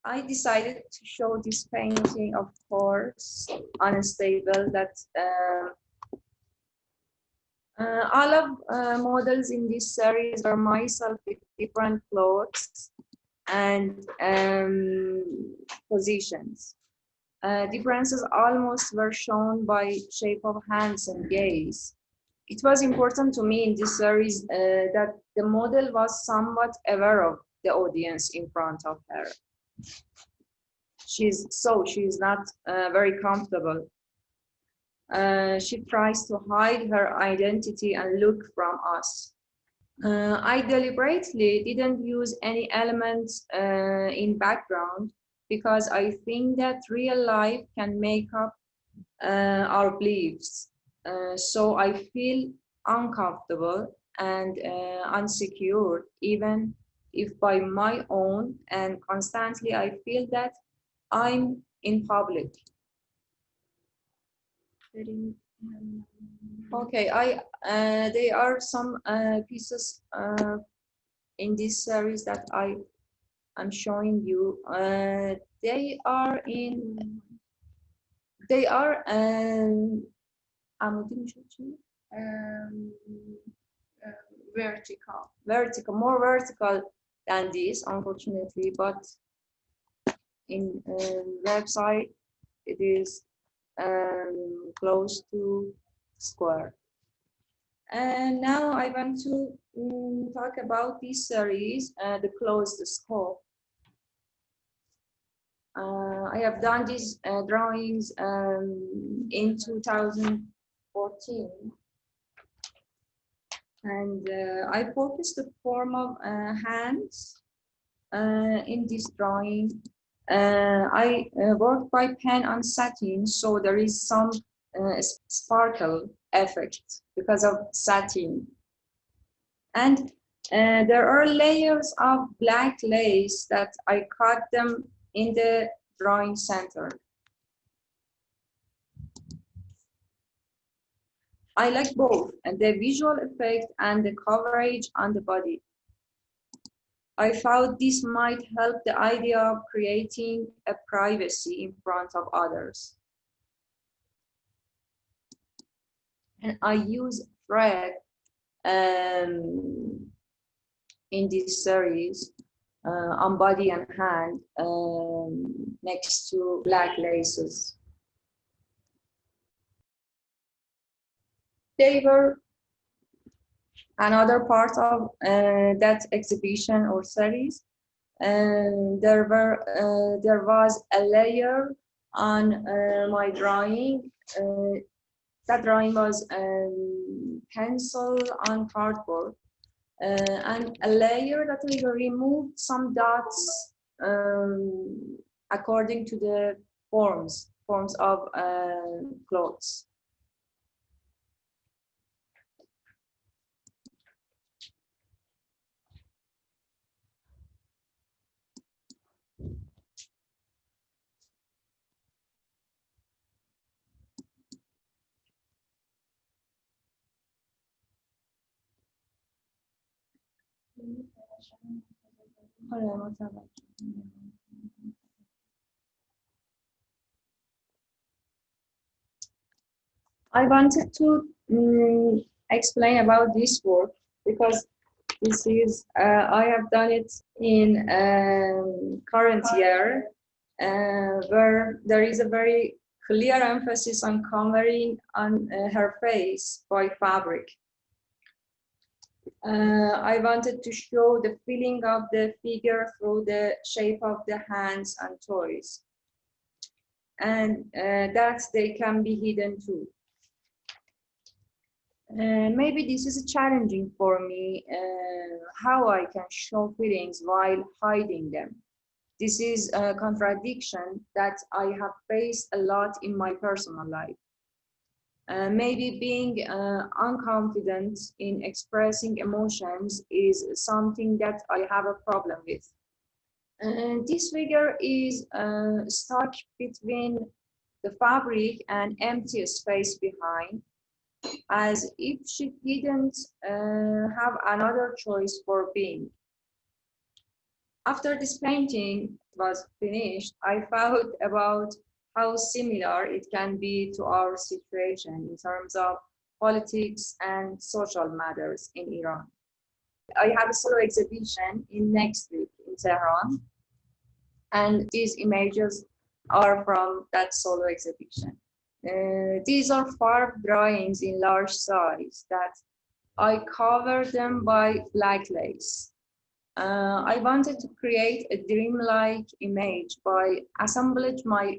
I decided to show this painting, of course, unstable, that all of models in this series are myself with different clothes and positions. Differences almost were shown by shape of hands and gaze. It was important to me in this series that the model was somewhat aware of the audience in front of her. She's not very comfortable. She tries to hide her identity and look from us. I deliberately didn't use any elements in background because I think that real life can make up our beliefs. So I feel uncomfortable and insecure, even if by my own, and constantly I feel that I'm in public. Okay, there are some pieces in this series that I'm showing you. They are vertical, more vertical than this, unfortunately, but in website it is close to square. And now I want to talk about this series, the closed scope. I have done these drawings in 2014, and I focused the form of hands in this drawing. I worked by pen on satin, so there is some sparkle effect because of satin. And there are layers of black lace that I cut them in the drawing center. I like both, and the visual effect and the coverage on the body. I thought this might help the idea of creating a privacy in front of others. And I use thread in this series on body and hand next to black laces. They were another part of that exhibition or series. There was a layer on my drawing. That drawing was pencil on cardboard, and a layer that we removed some dots according to the forms of clothes. I wanted to explain about this work because this is I have done it in current year where there is a very clear emphasis on covering on her face by fabric. I wanted to show the feeling of the figure through the shape of the hands and toes, and that they can be hidden too. Maybe this is challenging for me, how I can show feelings while hiding them. This is a contradiction that I have faced a lot in my personal life. Maybe being unconfident in expressing emotions is something that I have a problem with. This figure is stuck between the fabric and empty space behind, as if she didn't have another choice for being. After this painting, was finished, I thought about how similar it can be to our situation in terms of politics and social matters in Iran. I have a solo exhibition in next week in Tehran, and these images are from that solo exhibition. These are farb drawings in large size that I covered them by black lace. I wanted to create a dreamlike image by assembling my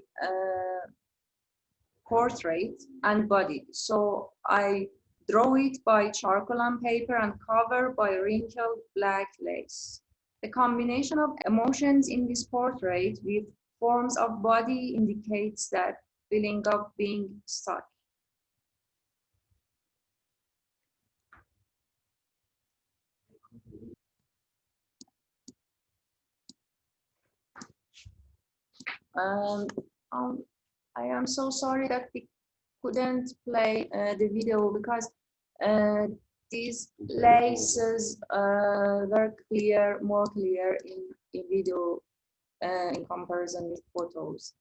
portrait and body. So I draw it by charcoal on paper and cover by wrinkled black lace. The combination of emotions in this portrait with forms of body indicates that feeling of being stuck. Um, um, I am so sorry that we couldn't play the video because uh, these laces were clear, more clear in video in comparison with photos.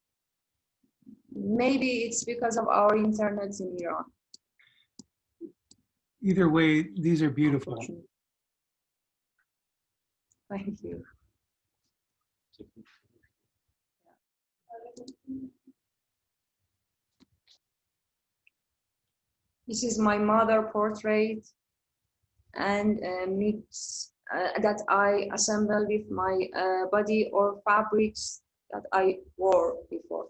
Maybe it's because of our internet in Iran. Either way, these are beautiful. Thank you. This is my mother portrait and mix that I assemble with my body or fabrics that I wore before.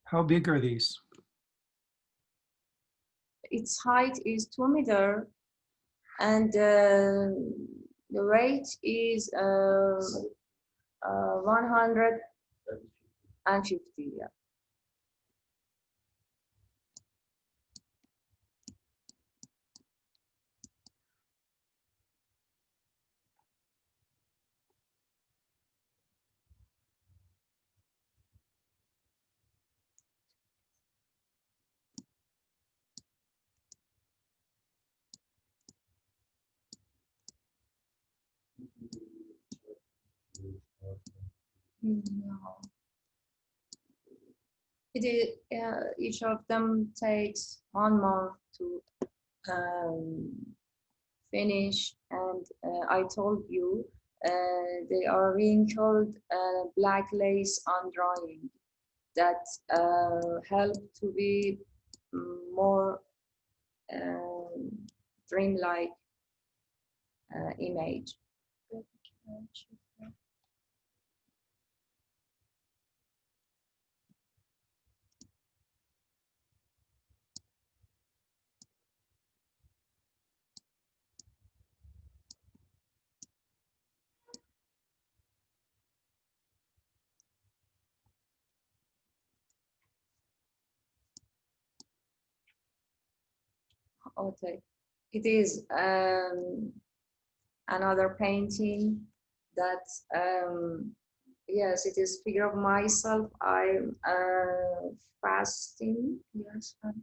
How big are these? Its height is 2 meters and the weight is 150. Yeah. No. It is, each of them takes 1 month to finish, and I told you they are wrinkled black lace on drawing that help to be more dreamlike image. Okay, it is another painting that yes, it is figure of myself. I'm fasting. Yes, I'm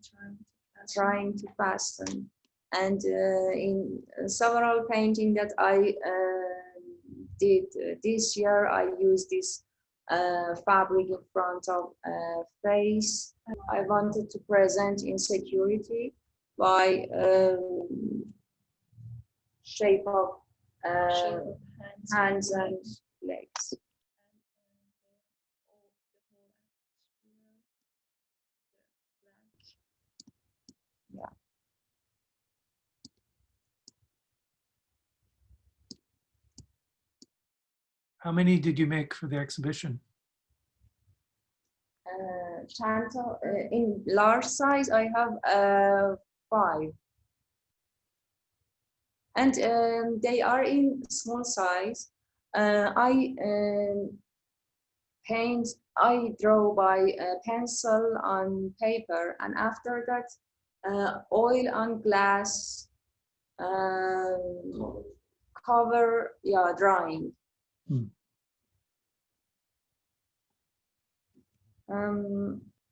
trying to fasten, and in several painting that I did this year, I used this fabric in front of face. I wanted to present insecurity by shape of hands and legs. Yeah. How many did you make for the exhibition? In large size, I have 5. And they are in small size. I draw by pencil on paper, and after that, oil on glass cover, yeah, drawing.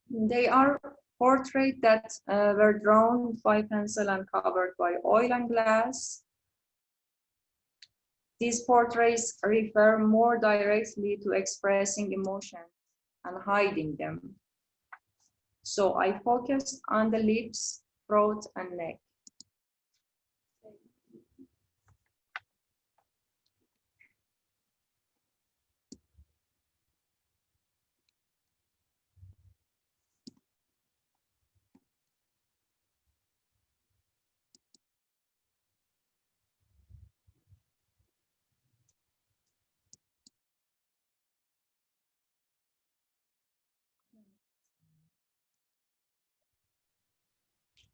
They are portraits that were drawn by pencil and covered by oil and glass. These portraits refer more directly to expressing emotions and hiding them. So I focused on the lips, throat, and neck.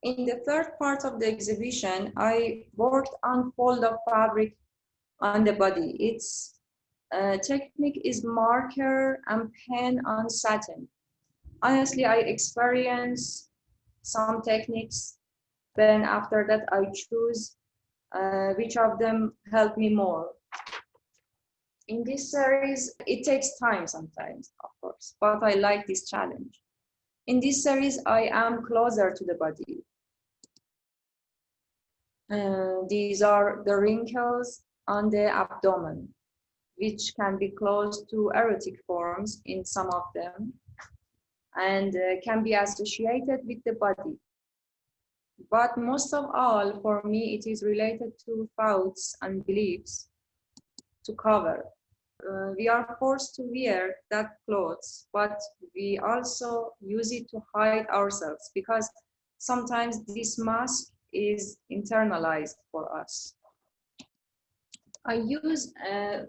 In the third part of the exhibition, I worked on fold of fabric on the body. Its technique is marker and pen on satin. Honestly, I experienced some techniques, then after that I choose which of them helped me more. In this series, it takes time sometimes, of course, but I like this challenge. In this series, I am closer to the body. These are the wrinkles on the abdomen, which can be close to erotic forms in some of them, and can be associated with the body. But most of all, for me, it is related to thoughts and beliefs to cover. We are forced to wear that clothes, but we also use it to hide ourselves because sometimes this mask is internalized for us. I use a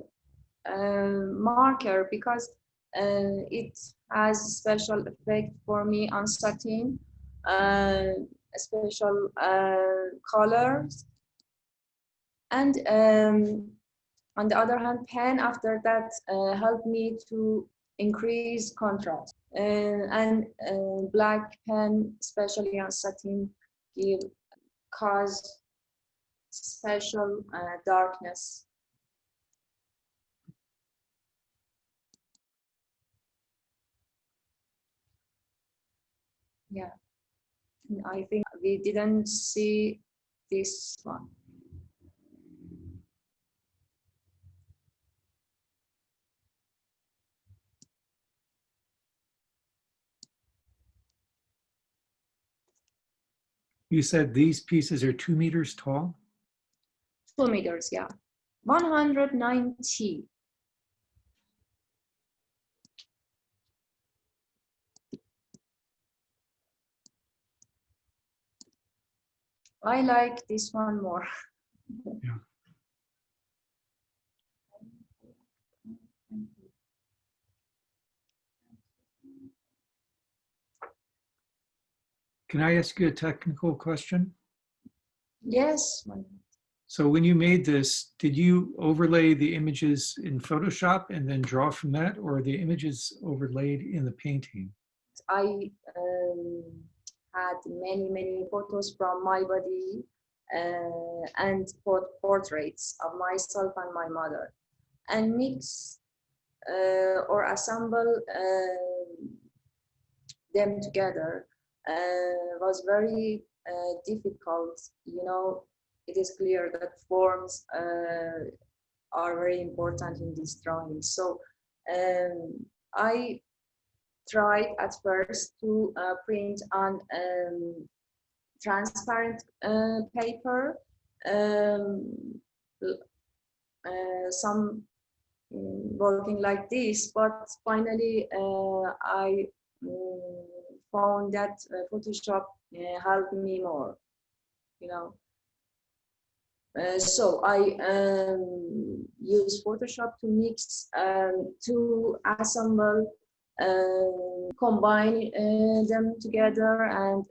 marker because it has special effect for me on satin, special colors, and on the other hand, pen after that helped me to increase contrast, and black pen, especially on satin, cause special darkness. Yeah, I think we didn't see this one. You said these pieces are 2 meters tall? 2 meters, yeah. 190. I like this one more. Yeah. Can I ask you a technical question? Yes. So when you made this, did you overlay the images in Photoshop and then draw from that, or are the images overlaid in the painting? I had many photos from my body and portraits of myself and my mother, and mix or assemble them together was very difficult. You know, it is clear that forms are very important in these drawings. So I tried at first to print on transparent paper, some working like this, but finally I found that Photoshop helped me more, you know. So I use Photoshop to mix, to assemble, combine them together, and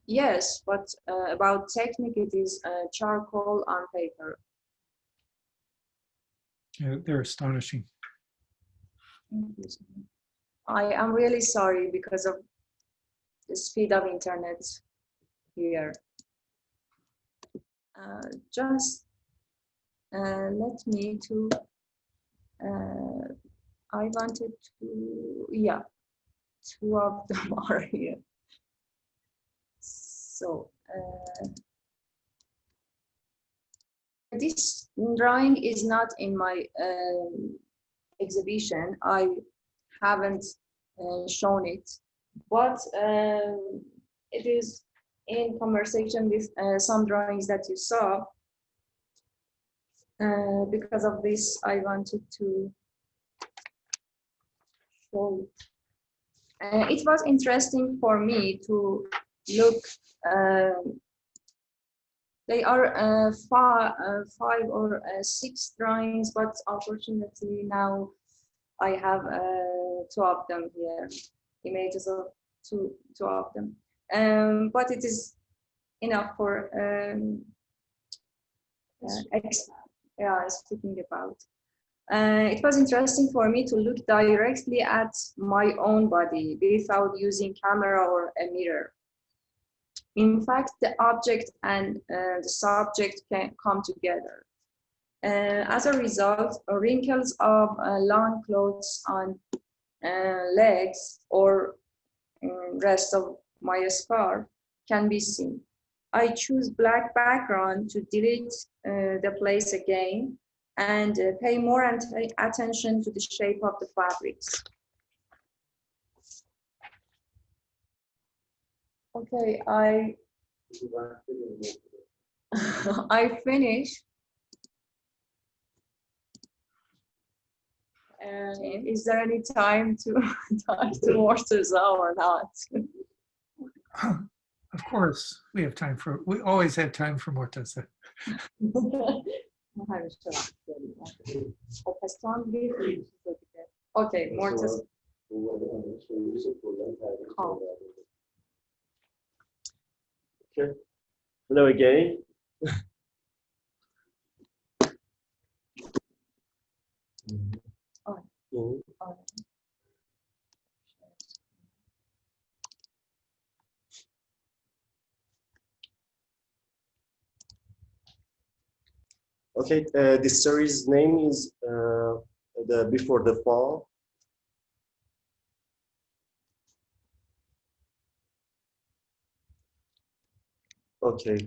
yes, but about technique, it is charcoal on paper. Yeah, they're astonishing. I am really sorry because of the speed of internet here. Just let me to, I wanted to, yeah, 2 of them are here. So this drawing is not in my exhibition. I haven't shown it, but it is in conversation with some drawings that you saw. Because of this, I wanted to show it. It was interesting for me to look. They are five or six drawings, but unfortunately now I have two of them here, images of two of them. But it is enough for speaking about. It was interesting for me to look directly at my own body without using camera or a mirror. In fact, the object and the subject can come together. As a result, wrinkles of long clothes on legs or rest of my scarf can be seen. I choose black background to delete the place again and pay more attention to the shape of the fabrics. Okay, I finished. Is there any time to talk to Morteza or not? Of course, we always have time for Morteza. Okay, Morteza. Okay. Hello again. Okay, this series name is the Before the Fall. Okay.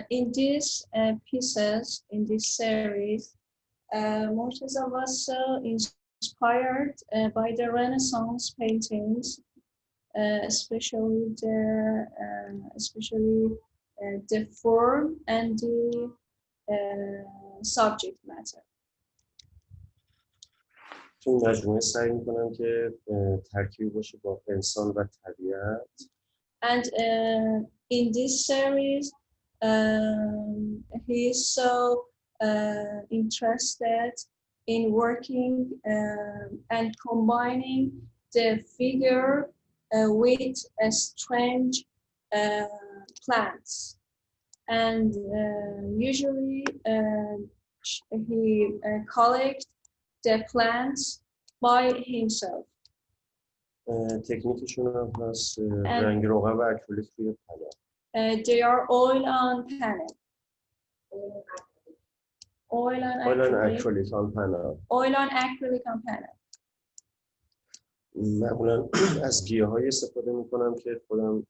In these pieces, in this series, Morteza was so inspired by the Renaissance paintings, especially the form and the subject matter. تو مجموعه سعی می‌کنم که ترکیب باشه با انسان و طبیعت. And in this series, he is so interested in working and combining the figure with strange plants. And usually he collects the plants by himself. تکنیکشون هم هست رنگ روغن و اکریلیک روی پنل. They are oil on panel. Oil on acrylic on panel. Oil on acrylic on panel. معمولا از گیاهایی استفاده میکنم که خودم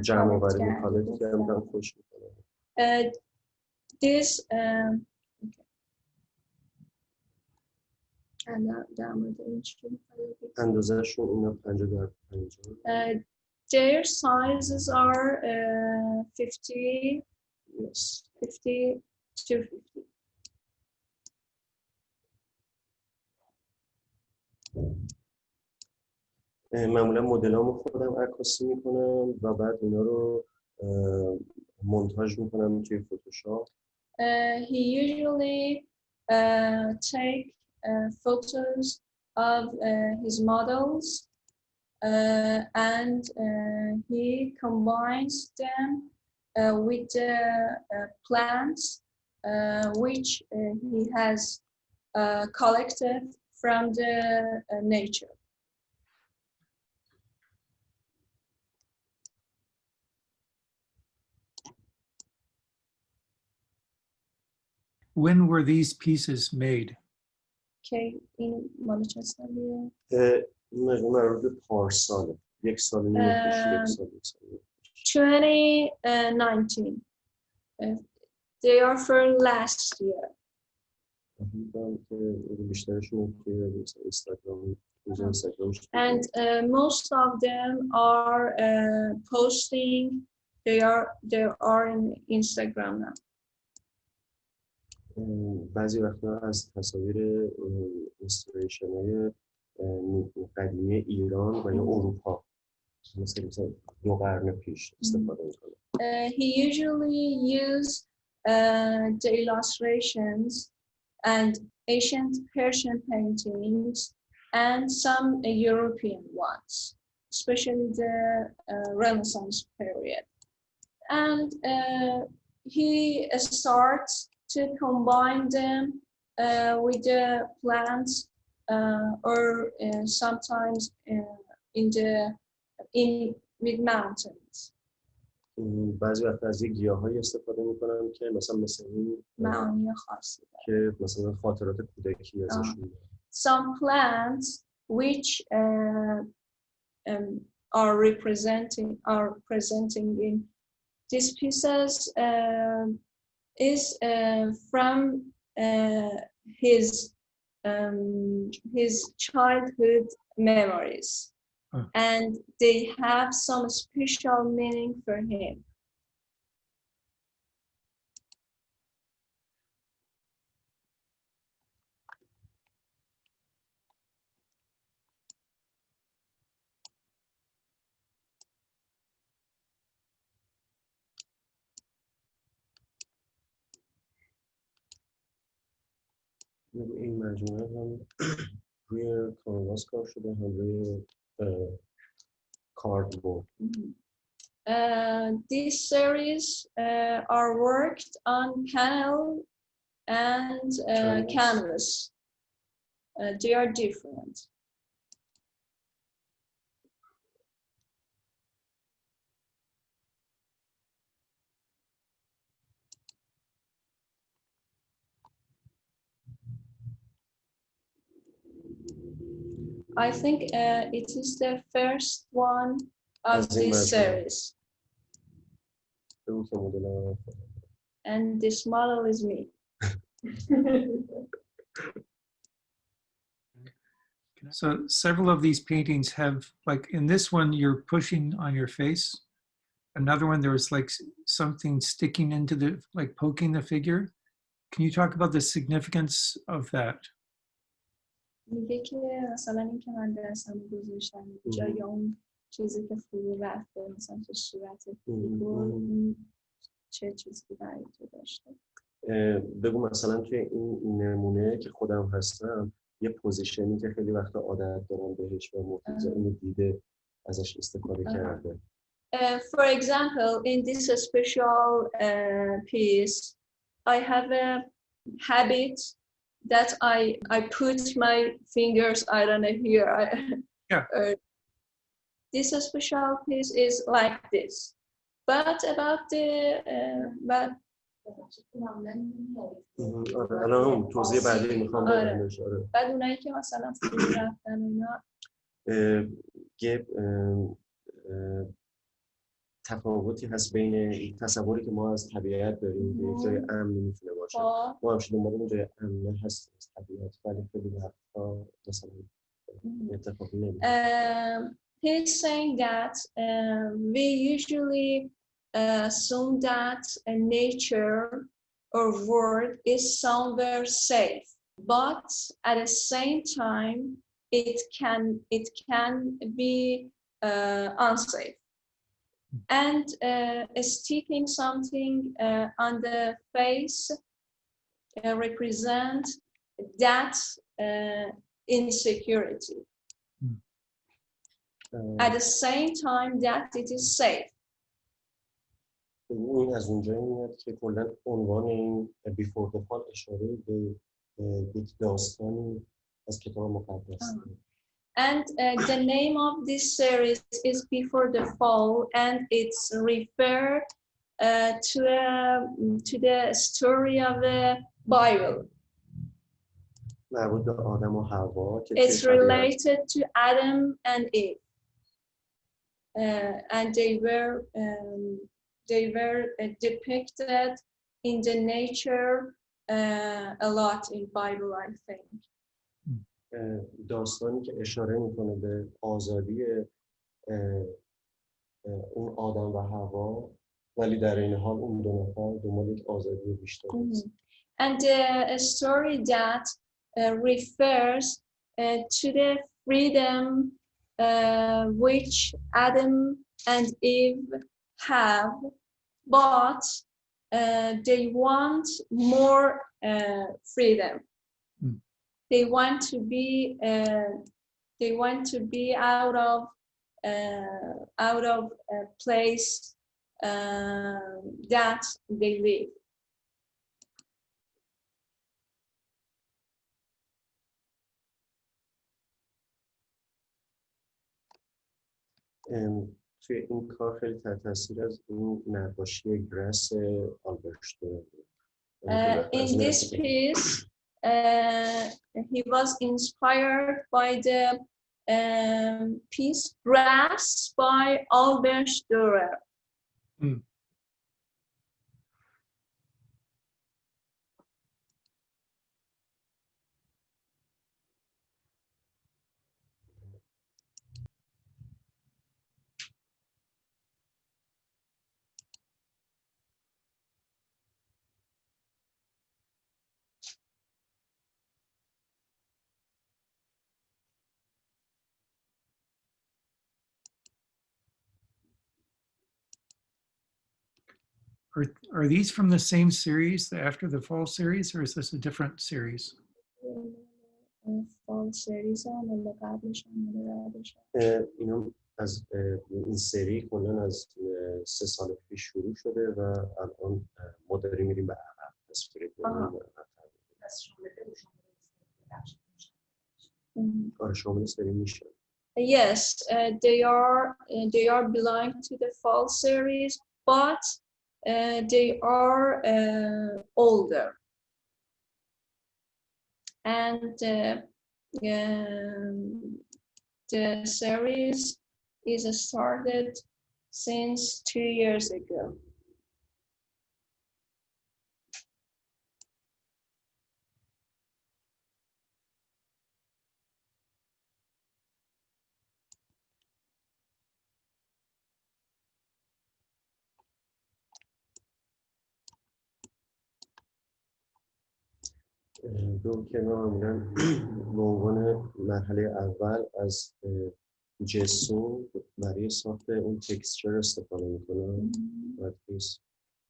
جمع آوری میکنم که خوش میکنم. This اندازه‌شون اینا 50x50. Their sizes are 50 to 50. معمولا مدلامو خودم عکاسی میکنم و بعد اینا رو مونتاژ میکنم توی فتوشاپ. He usually take photos of his models and he combines them with the plants which he has collected from the nature. When were these pieces made? Okay, in مجموعه مربوط به پارساله. یک سال و نیم پیش، یک سال 2019. They are for last year. And most of them are posting. They are in Instagram now. بعضی وقتا از تصاویر اینستالیشن‌های قدیمی ایران و یا اروپا مثلا 2 قرن پیش استفاده می‌کنه. He usually used the illustrations and ancient Persian paintings and some European ones, especially the Renaissance period. And he starts to combine them with the plants or sometimes with mountains. بعضی وقت از یک گیاهایی استفاده میکنن که مثل این معانی خاصی داره که مثلا خاطرات کودکی ازشون داره. Some plants which are presenting in these pieces is from his childhood memories. And they have some special meaning for him. این مجموعه هم روی کانواس کار شده، هم روی cardboard. These series are worked on panel and canvas. They are different. I think it is the first one of this series. And this model is me. So several of these paintings have, like in this one, you're pushing on your face. Another one, there was like something sticking into the, like poking the figure. Can you talk about the significance of that? میگه که مثلا این که من دستم گذاشتم جای اون چیزی که فرو رفته مثلا تو صورت فیگور چه چیزی برای تو داشته؟ بگو مثلا توی این نمونه که خودم هستم یه پوزیشنی که خیلی وقتا عادت دارم بهش و مرتضی اینو دیده ازش استفاده کرده. For example, in this special piece, I have a habit that I put my fingers, I don't know, here. This special piece is like this. But about the الان توضیح بعدی میخوام بدم. بعد اونایی که مثلا فرو رفتن اینا تفاوتی هست بین تصوری که ما از طبیعت داریم که یک جای امن میتونه باشه. ما همش دنبال اون جای امن هست از طبیعت، ولی خیلی وقتا مثلا اتفاقی نمیفته. He's saying that we usually assume that nature or world is somewhere safe, but at the same time it can be unsafe. And sticking something on the face represent that insecurity. At the same time that it is safe. این از اونجایی میاد که کلا عنوان این بیفور د فال اشاره به یک داستانی از کتاب مقدس. And the name of this series is Before the Fall, and it's referred to the story of the Bible. مربوط به آدم و حوا که It's related to Adam and Eve. And they were depicted in the nature a lot in Bible, I think. داستانی که اشاره میکنه به آزادی اون آدم و حوا ولی در این حال اون دو نفر دنبال یک آزادی بیشتر است. And a story that refers to the freedom which Adam and Eve have, but they want more freedom. They want to be out of a place that they live. توی این کار خیلی تحت تاثیر از اون نقاشی گرس آلبرشتو. In this piece, he was inspired by the piece Grass by Albert Dürer. Are these from the same series, the After the Fall series, or is this a different series? Fall series هم قبلش اینا از این سری کلا از 3 سال پیش شروع شده و الان ما داریم میریم به عقب. شامل سری میشه. Yes, they are belong to the Fall series, but they are older, and the series is started since 2 years ago. دو که معمولا به عنوان مرحله اول از جسم برای ساخت اون تکسچر استفاده میکنه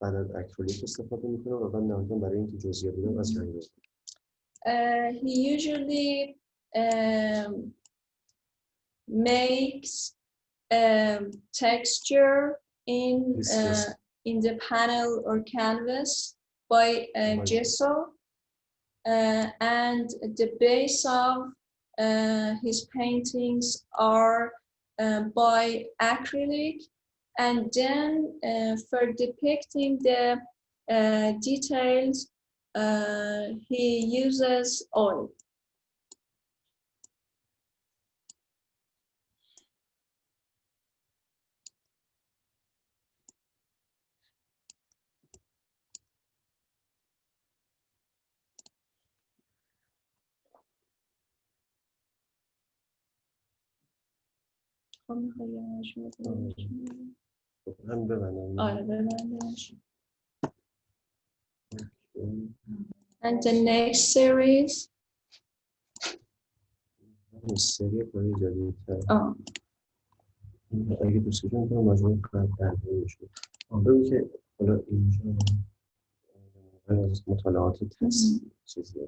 بعد از اکریلیک استفاده میکنه و بعد نهایتاً برای اینکه جزئیات بدن از رنگ He usually makes texture in the panel or canvas by gesso. And the base of his paintings are by acrylic, and then for depicting the details he uses oil. هم ببندم. And the next series. سری کنی جدیدتر. اگه دوست داشتم میتونم مجموعه قدردانی میشه. بگو که حالا اینجا از مطالعات تست چیزی.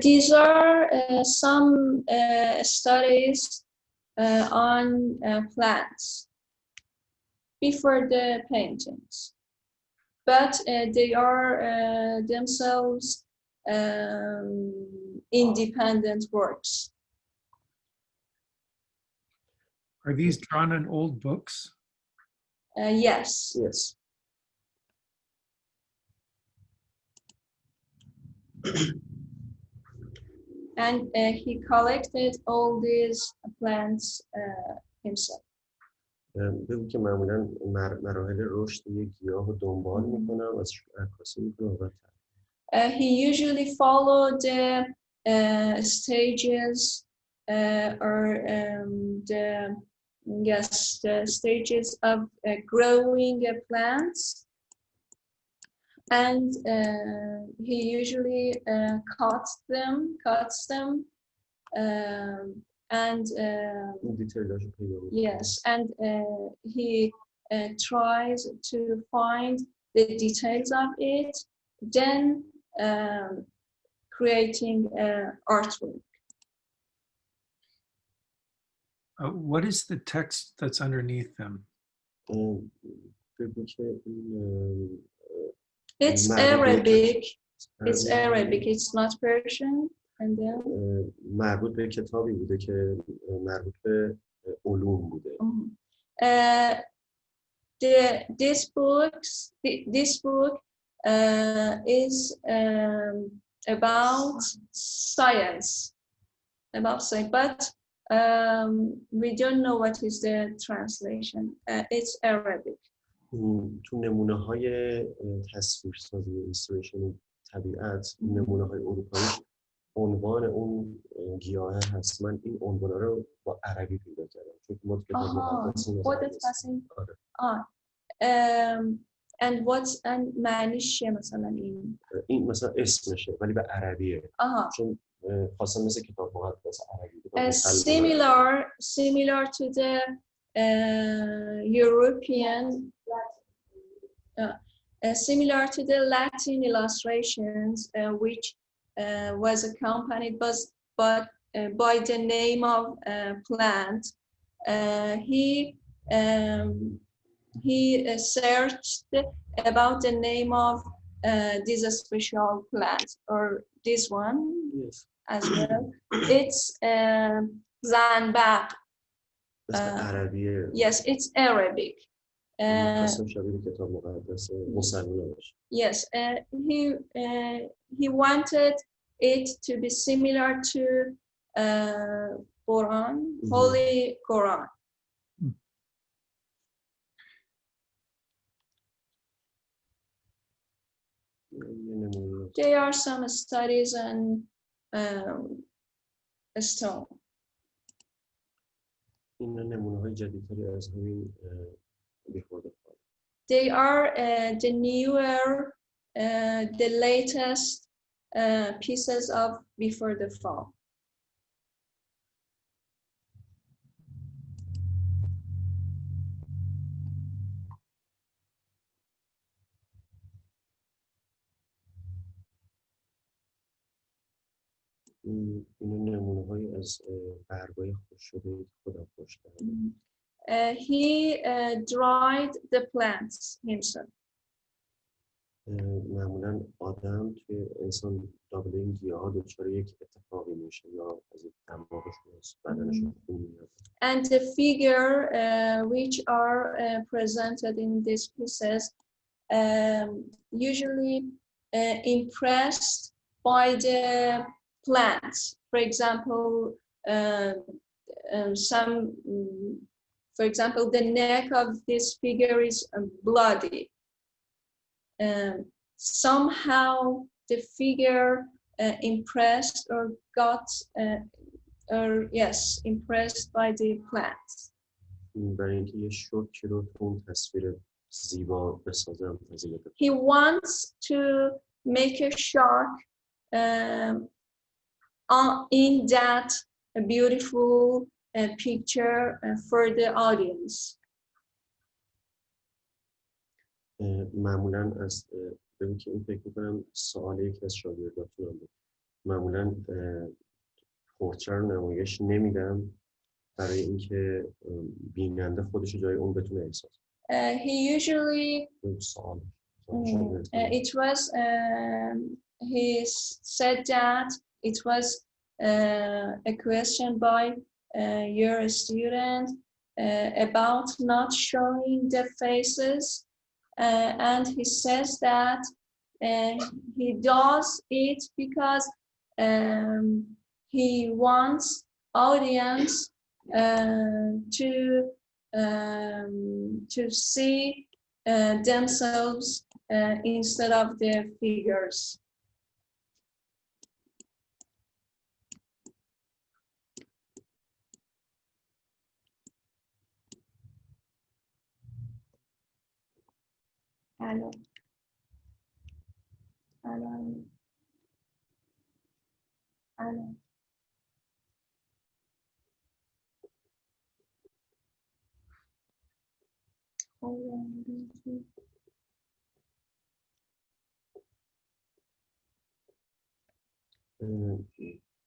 These are some studies on plants before the paintings, but they are themselves independent works. Are these drawn in old books? Yes. Yes. And he collected all these plants himself. بگو که معمولا مراحل رشد یک گیاه رو دنبال میکنه و ازش عکاسی میکنه. He usually followed the stages or the stages of growing plants, and he usually cuts them, and yes, and he tries to find the details of it, then creating artwork. What is the text that's underneath them? It's Arabic. It's Arabic. It's not Persian. And then مربوط به کتابی بوده که مربوط به علوم بوده. This book is about science, but we don't know what is the translation. It's Arabic. تو نمونه های تصویرسازی illustration طبیعت، نمونه های اروپایی، عنوان اون گیاه هست. من این عنوان رو با عربی پیدا کردم چون ما کتاب مقدسی and what's معنیش چیه مثلا این مثلا اسمشه ولی به عربیه. چون خاصا مثل کتاب مقدس عربی. Similar to the European, similar to the Latin illustrations, which was accompanied but by the name of plant. He searched about the name of this special plant, or this one. Yes. As well. It's Zanbaq. Yes, it's Arabic. Yes, he wanted it to be similar to Quran, Holy Quran. There are some studies on stone. They are the newer, the latest pieces of Before the Fall. این نمونه‌هایی از برگ‌های خشک شده خودم کاشتم. He dried the plants himself. معمولاً آدم توی انسان داخل این گیاها دچار یک اتفاقی میشه یا از یک دماغشون از بدنشون خون میاد. And the figure which are presented in these pieces usually impressed by the plants. For example, the neck of this figure is bloody. Somehow the figure impressed or got impressed by the plants. برای اینکه یه شوکی رو تو اون تصویر زیبا بسازم. He wants to make a shock in that beautiful picture for the audience. معمولاً از ببین که این فکر می‌کنم سوال یکی از شاگرداتون بود. معمولاً پورتر رو نمایش نمیدم برای اینکه بیننده خودش جای اون بتونه احساس کنه. He usually he said that it was a question by your student about not showing the faces, and he says that he does it because he wants audience to see themselves instead of the figures. Hello. Hello. Hello.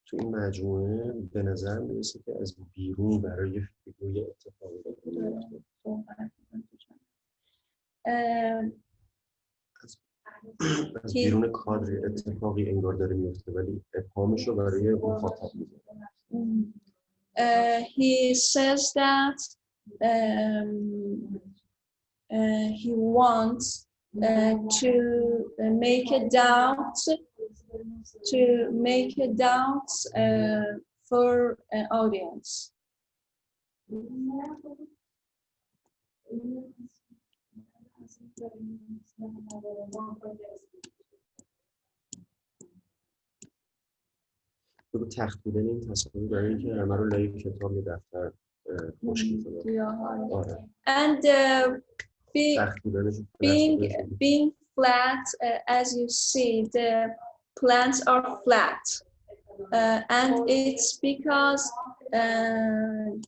تو این مجموعه به نظر میرسه که از بیرون برای فیگور اتفاقی میفته. از بیرون کادر اتفاقی انگار داره میفته ولی ابهامش رو برای مخاطب میذاره. He says that he wants to make a doubt for an audience. بگو تخت بودن این تصاویر برای اینکه همه رو لای کتاب یا دفتر خشک کنه. آره. And being flat, as you see, the plants are flat, and it's because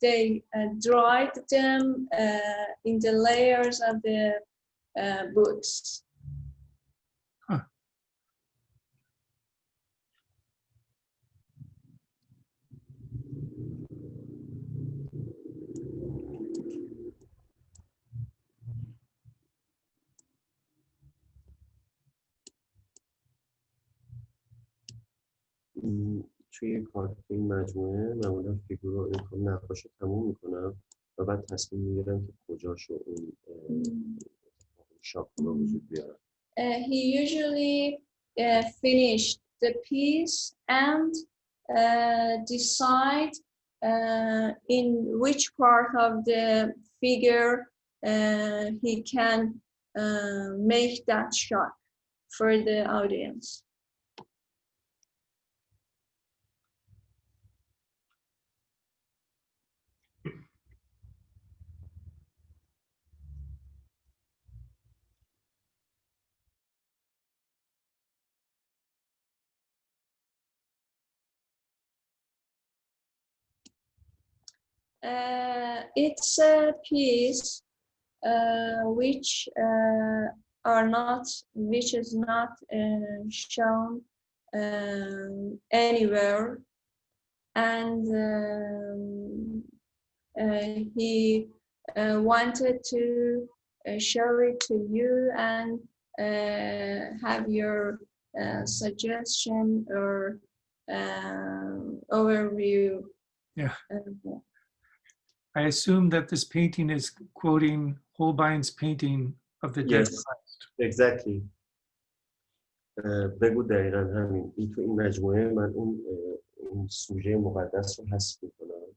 they dried them in the layers of the books. Huh. توی کار این مجموعه معمولا فیگور رو امکان نقاش رو تموم میکنم و بعد تصمیم میگیرم که کجاشو اون شاپ رو وجود بیارم. He usually finished the piece and decide in which part of the figure he can make that shot for the audience. It's a piece which is not shown anywhere, and he wanted to show it to you and have your suggestion or overview. Yeah. I assume that this painting is quoting Holbein's painting of the dead Christ. Exactly. بگو دقیقا همین. تو این مجموعه من اون سوژه مقدس رو حذف میکنم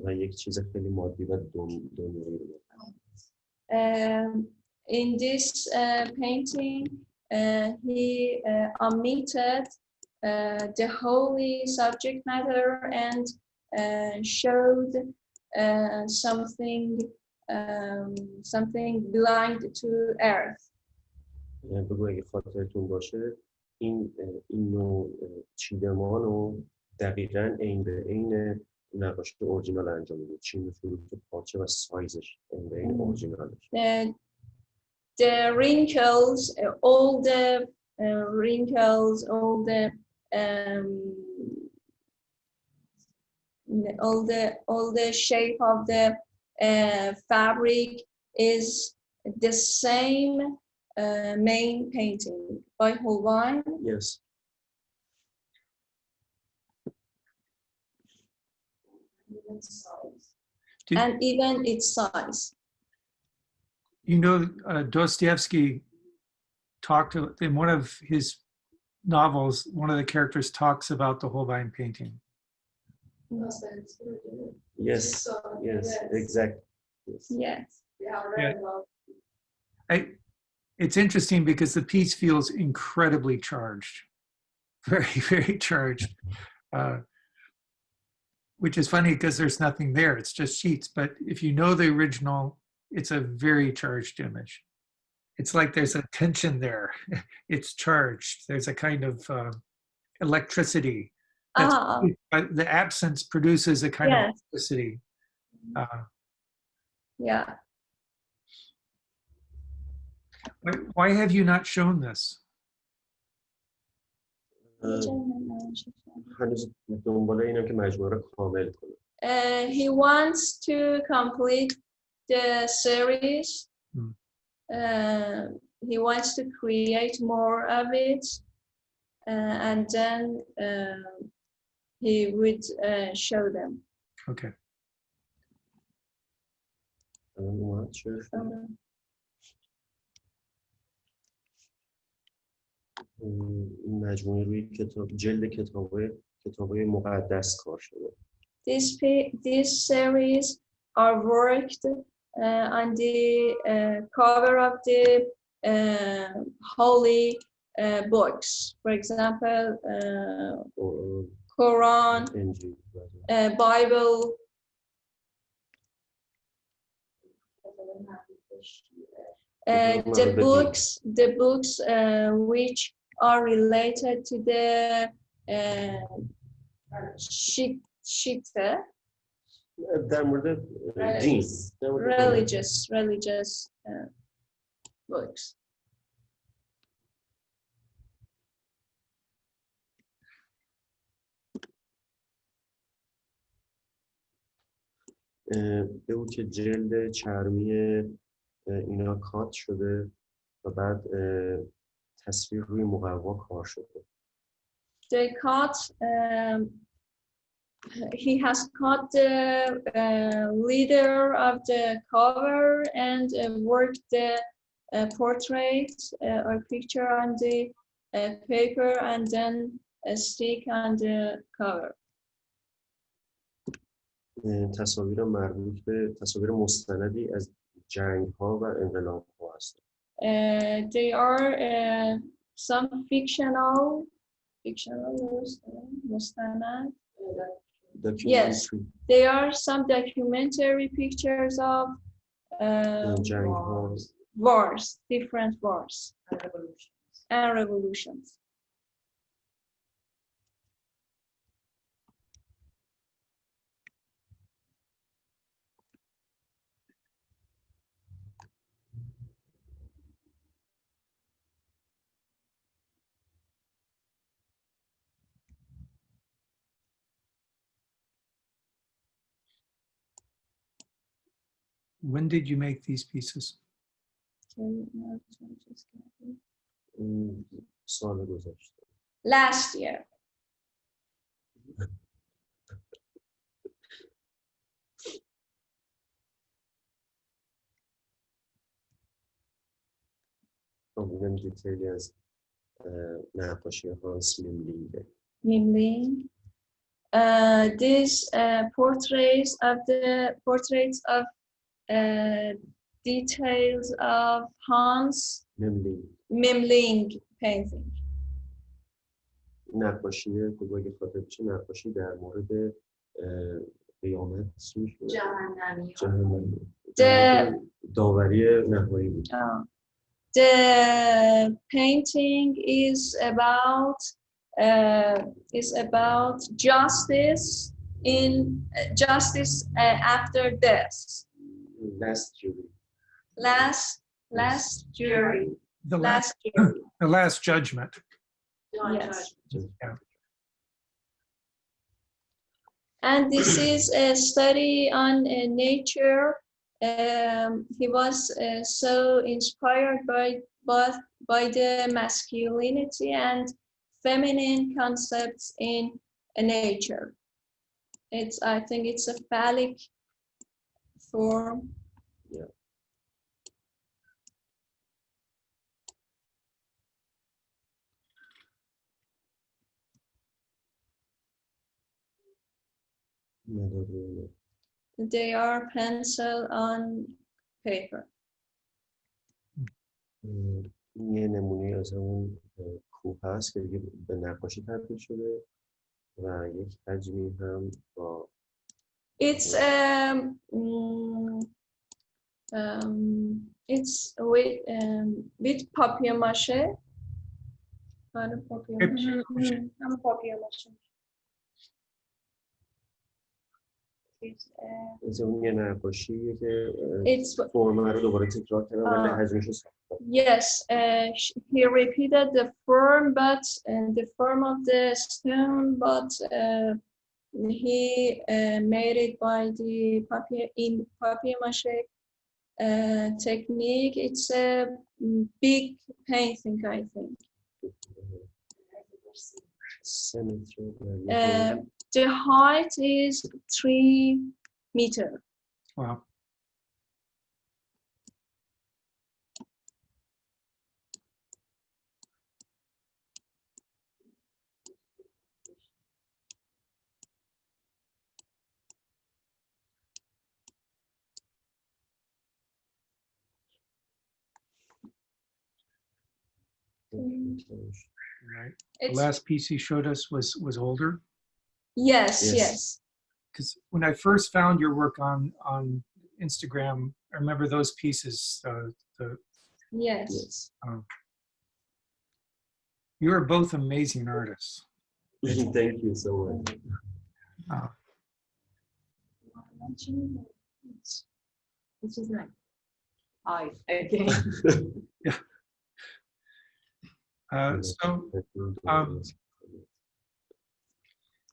و یک چیز خیلی مادی و دنیایی رو In this painting, he omitted the holy subject matter and showed something blind to earth. بگو اگه خاطرتون باشه این نوع چیدمان رو دقیقاً عین به عین نقاشی اورجینال انجام میده. چین فروت پارچه و سایزش عین به عین اورجینالش. The wrinkles, all the shape of the fabric is the same main painting by Holbein. Yes. And even its size. You know, Dostoevsky talked in one of his novels, one of the characters talks about the Holbein painting. Yes, yes, exactly. Yes. It's interesting because the piece feels incredibly charged, very, very charged, which is funny because there's nothing there. It's just sheets. But if you know the original, it's a very charged image. It's like there's a tension there. It's charged. There's a kind of electricity. The absence produces a kind of electricity. Yeah. Why have you not shown this? هنوز دنبال اینم که مجموعه رو کامل کنه. He wants to complete the series. He wants to create more of it, and then he would show them. Okay. این مجموعه روی جلد کتاب‌های مقدس کار شده. This series are worked on the cover of the holy books. For example, Quran, Bible. The books which are related to the Shita, religious books. بگو که جلد چرمی اینا کات شده و بعد تصویر روی مقوا کار شده. They cut. He has cut the leader of the cover and worked the portrait or picture on the paper and then stick on the cover. تصاویر مربوط به تصاویر مستندی از جنگ‌ها و انقلاب‌ها هستند. They are some fictional مستند. Yes, they are some documentary pictures of wars, different wars and revolutions. When did you make these pieces? سال گذشته. Last year. میگم دیتیلی از نقاشی هانس میملینگ. These portraits of details of Hans Memling painting. نقاشی اگه خاطر بشه نقاشی در مورد قیامت جهنمی داوری نهایی بود. The painting is about justice after death. Last jury. Last jury. The last judgment. Yes. Yeah. And this is a study on nature. He was so inspired by the masculinity and feminine concepts in nature. I think it's a phallic form. Yeah. مداد They are pencil on paper. یه نمونه از اون کوه هست که دیگه به نقاشی تبدیل شده و یک حجمی هم با It's with papier mache. Papier mache. Papier mache. از اون یه نقاشیه که It's فرم رو دوباره تکرار کردن ولی حجمش رو ساختن. Yes, he repeated the form, but the form of the stone, but he made it by the papier mache technique. It's a big painting, I think. 3 متر The height is 3 meters. Wow. Right. The last piece he showed us was older. Yes, yes. Because when I first found your work on Instagram, I remember those pieces. Yes. You are both amazing artists. Thank you so much. Which is like I again. Yeah. So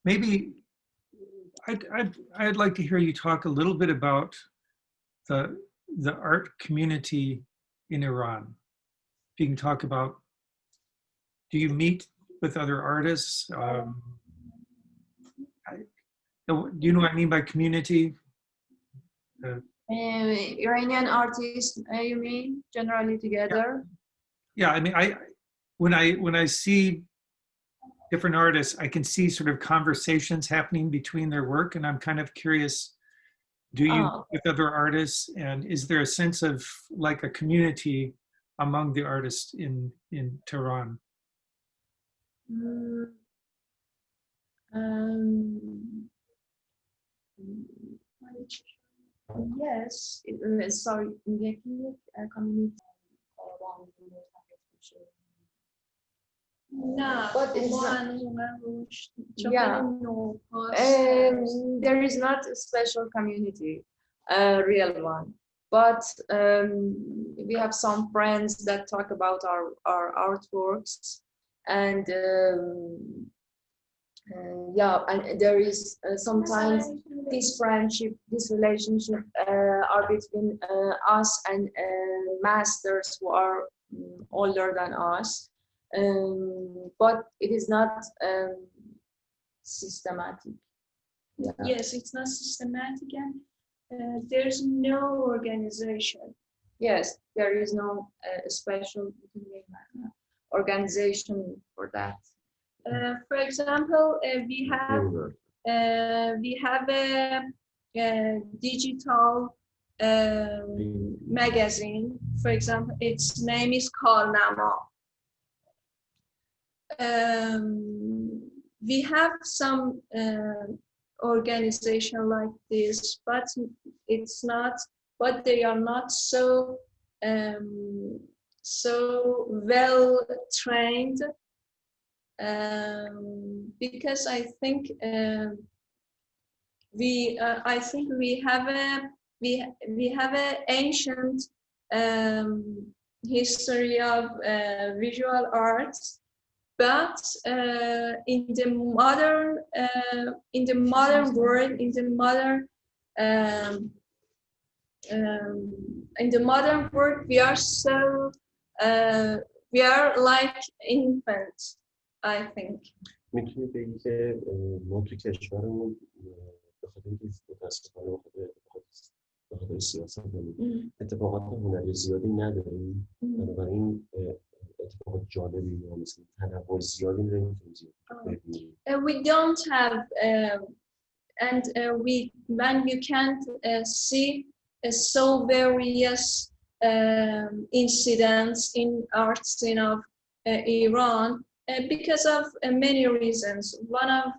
maybe I'd like to hear you talk a little bit about the art community in Iran. If you can talk about, do you meet with other artists? Do you know what I mean by community? Iranian artists, you mean, generally together? Yeah, I mean, when I see different artists, I can see sort of conversations happening between their work, and I'm kind of curious, do you with other artists, and is there a sense of like a community among the artists in Tehran? Yes, sorry, community. No, but it's yeah. There is not a special community, a real one. But we have some friends that talk about our artworks, and yeah, and there is sometimes this friendship, this relationship are between us and masters who are older than us. But it is not systematic. Yeah. Yes, it's not systematic, and there's no organization. Yes, there is no special organization for that. For example, we have a digital magazine. For example, its name is Karnama. We have some organization like this, but it's not. But they are not so so well trained. Because I think we have a ancient history of visual arts, but in the modern world, we are so we are like infants, I think. میتونی بگی که ما تو کشورمون به خاطر اینکه متاسفانه به خاطر سیاست اتفاقات هنری زیادی نداریم، بنابراین اتفاقات جالبی یا مثل تنوع زیادی نمیتونیم زیاد ببینیم. We don't have when you can't see so various incidents in art scene of Iran because of many reasons. One of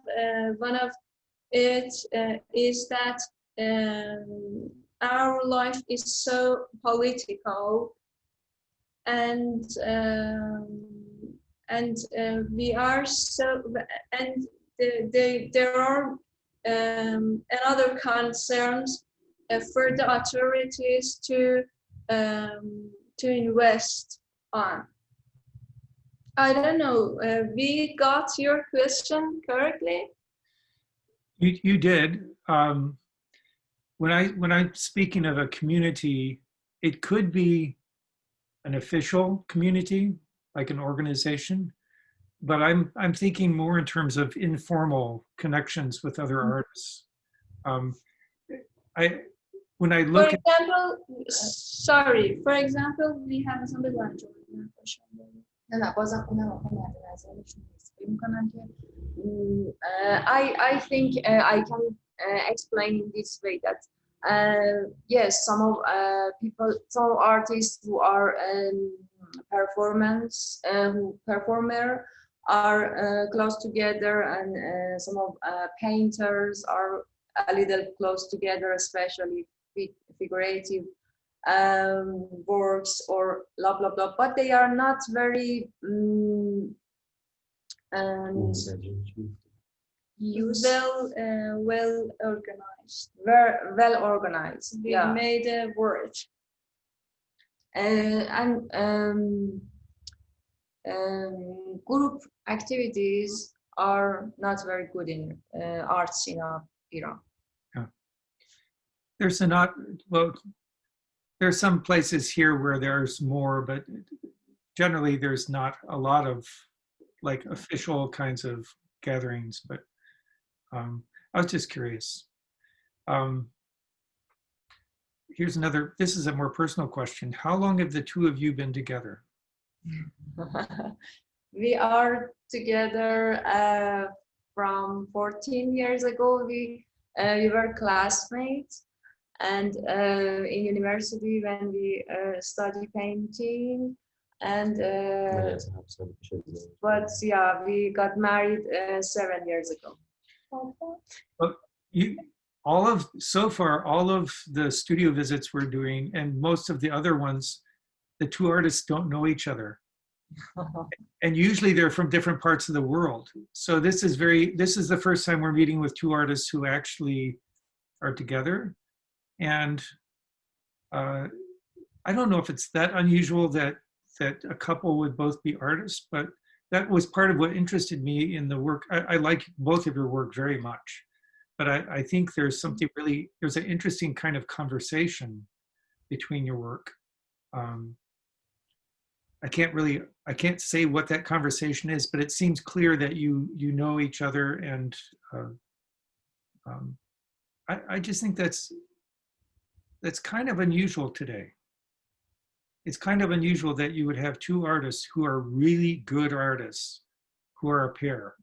it is that our life is so political, and we are so, and there are another concerns for the authorities to invest on. I don't know. We got your question correctly? You did. When I'm speaking of a community, it could be an official community, like an organization, but I'm thinking more in terms of informal connections with other artists. When I look for example, sorry, for example, we have some نه بازم اونم آقا مد نظرشون نیست. فکر می‌کنم که I think I can explain in this way that yes, some of people, some artists who are performer are close together, and some of painters are a little close together, especially figurative works or blah blah blah, but they are not very well organized. Well organized. We Yeah. made a word. And group activities are not very good in art scene of Iran. Yeah. There's there's some places here where there's more, but generally there's not a lot of like official kinds of gatherings. But I was just curious. Here's another, this is a more personal question. How long have the two of you been together? We are together from 14 years ago. We were classmates, and in university when we study painting, and but yeah, we got married 7 years ago. But so far, all of the studio visits we're doing, and most of the other ones, the two artists don't know each other. And usually they're from different parts of the world. So this is the first time we're meeting with two artists who actually are together. And I don't know if it's that unusual that a couple would both be artists, but that was part of what interested me in the work. I like both of your work very much, but I think there's an interesting kind of conversation between your work. I can't say what that conversation is, but it seems clear that you know each other, and I just think that's kind of unusual today. It's kind of unusual that you would have two artists who are really good artists who are a pair.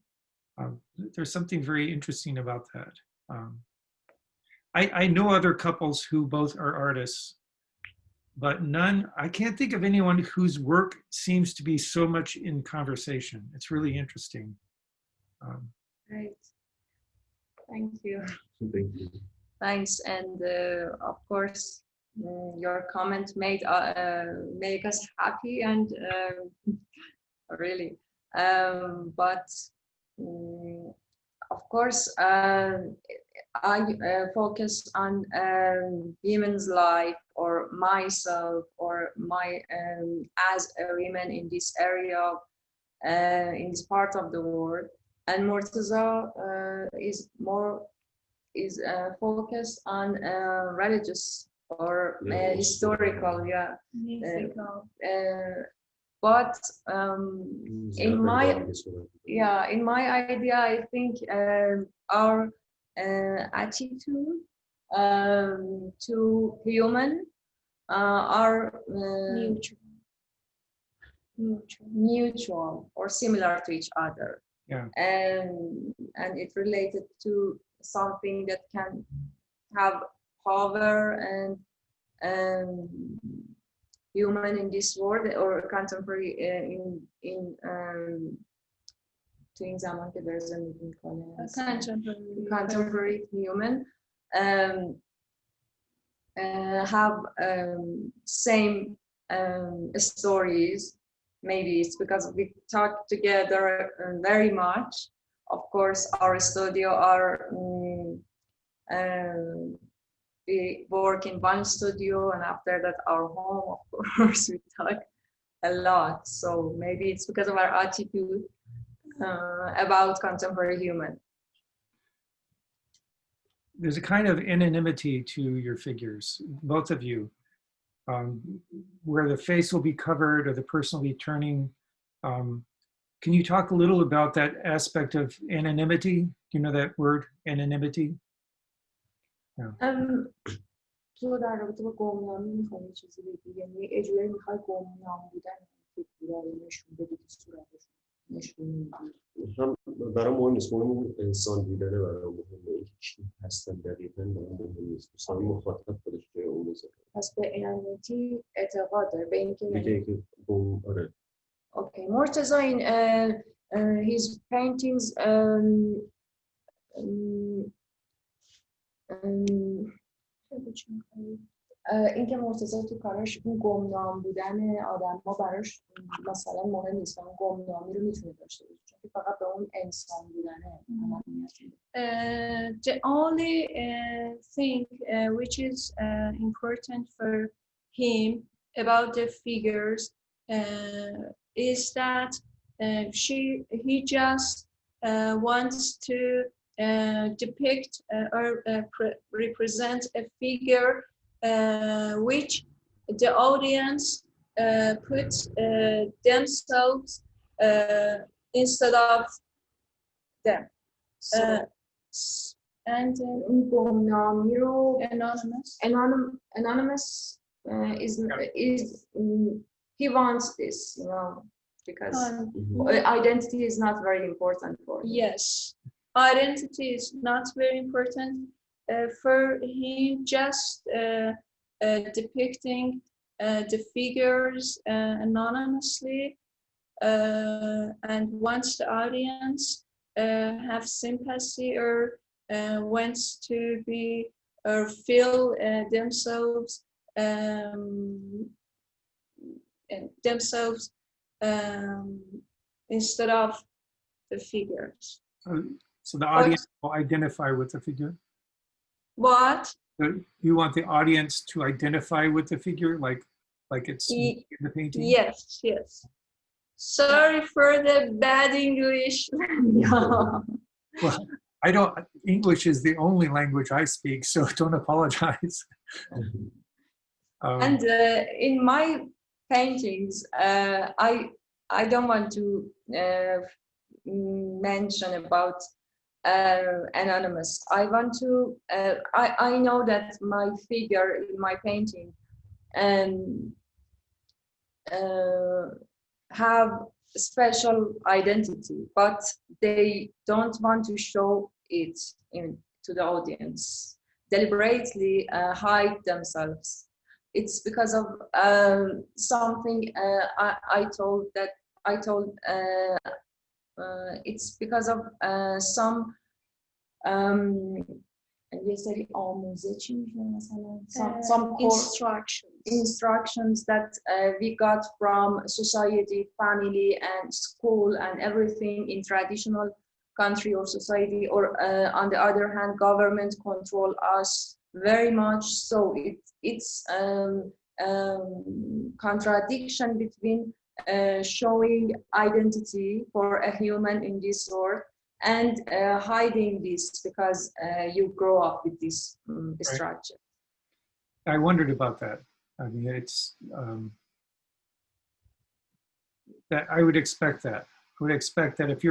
There's something very interesting about that. I know other couples who both are artists, but I can't think of anyone whose work seems to be so much in conversation. It's really interesting. Great. Thank you. Thank you. Thanks, and of course, your comment make us happy, and really, but of course, I focus on women's life, or myself, or my as a woman in this area, in this part of the world, and Morteza is focused on religious or historical, yeah. But in my idea, I think our attitude to human are neutral or similar to each other. Yeah. And it related to something that can have power and human in this world or contemporary تو این زمان که داره زندگی میکنه contemporary human have same stories. Maybe it's because we talk together very much. Of course, our studio are we work in one studio, and after that our home, of course, we talk a lot. So maybe it's because of our attitude about contemporary human. There's a kind of anonymity to your figures, both of you, where the face will be covered or the person will be turning. Can you talk a little about that aspect of anonymity? Do you know that word, anonymity? تو در رابطه با گمنامی میخوای یه چیزی بگی، یعنی اجوری میخوای گمنام بودن فکر رو نشون بدی که صورتشون نشون میدی؟ هم برای مهم نیست، مهم انسان بودنه، برای مهمه اینکه کی هستن دقیقاً برای مهم نیست، دوستان مخاطب خودش جای اون بذاره. پس به انانیتی اعتقاد داره، به اینکه دیگه که گم آره. Okay, Morteza in his paintings اینکه مرتضی تو کاراش اون گمنام بودن آدم‌ها براش مثلا مهم نیست، اون گمنامی رو میتونه داشته باشه چون که فقط به اون انسان بودنه The only thing which is important for him about the figures is that he just wants to depict or represent a figure which the audience puts themselves instead of them. And گمنامی رو anonymous is he wants this, you know, because identity is not very important for him. Yes, identity is not very important for him, just depicting the figures anonymously, and once the audience have sympathy or wants to be or feel themselves instead of the figures. So the audience will identify with the figure? What? You want the audience to identify with the figure, like it's in the painting? Yes, yes. Sorry for the bad English. Well, English is the only language I speak, so don't apologize. And in my paintings, I don't want to mention about anonymous. I want to. I know that my figure in my painting have special identity, but they don't want to show it to the audience. Deliberately hide themselves. It's because of something I told. It's because of some some instructions that we got from society, family, and school, and everything in traditional country or society, or on the other hand, government control us very much. So it's contradiction between showing identity for a human in this world and hiding this because you grow up with this structure. I wondered about that. I mean, it's that I would expect that. I would expect that if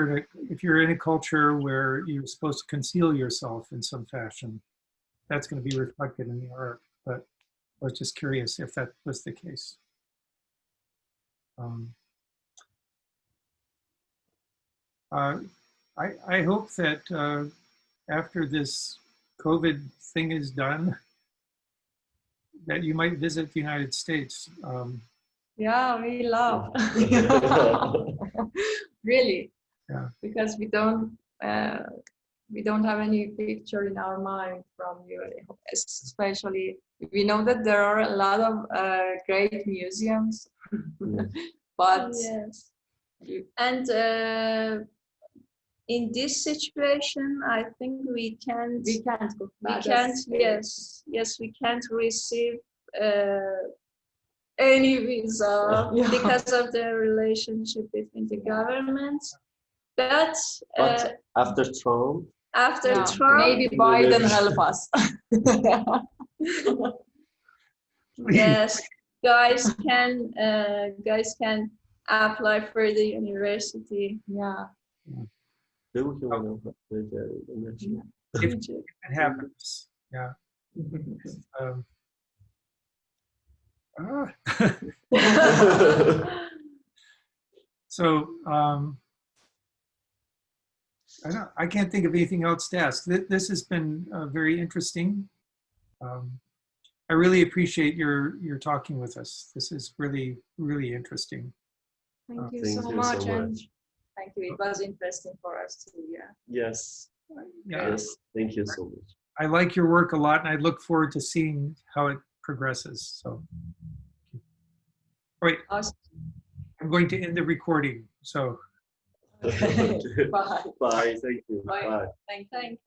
you're in a culture where you're supposed to conceal yourself in some fashion, that's going to be reflected in the art. But I was just curious if that was the case. I hope that after this COVID thing is done, that you might visit the United States. Yeah, we love. Really. Yeah. Because we don't have any picture in our mind from you, especially we know that there are a lot of great museums, but Yes. And in this situation, I think we can't go. yes, we can't receive any visa because of the relationship between the governments. But after Trump, Trump, maybe Biden help us. Yes, guys can apply for the university. Yeah. if It happens. Yeah. So I can't think of anything else to ask. This has been very interesting. I really appreciate your talking with us. This is really, really interesting. Thank you Thank so you much. so And much. thank you. It was interesting for us too. Yeah. Yes, Yeah, yes, thank you so much. I like your work a lot, and I look forward to seeing how it progresses. So, all right, Awesome. I'm going to end the recording. So. Bye. Bye, thank you. Bye. Bye. Thank you.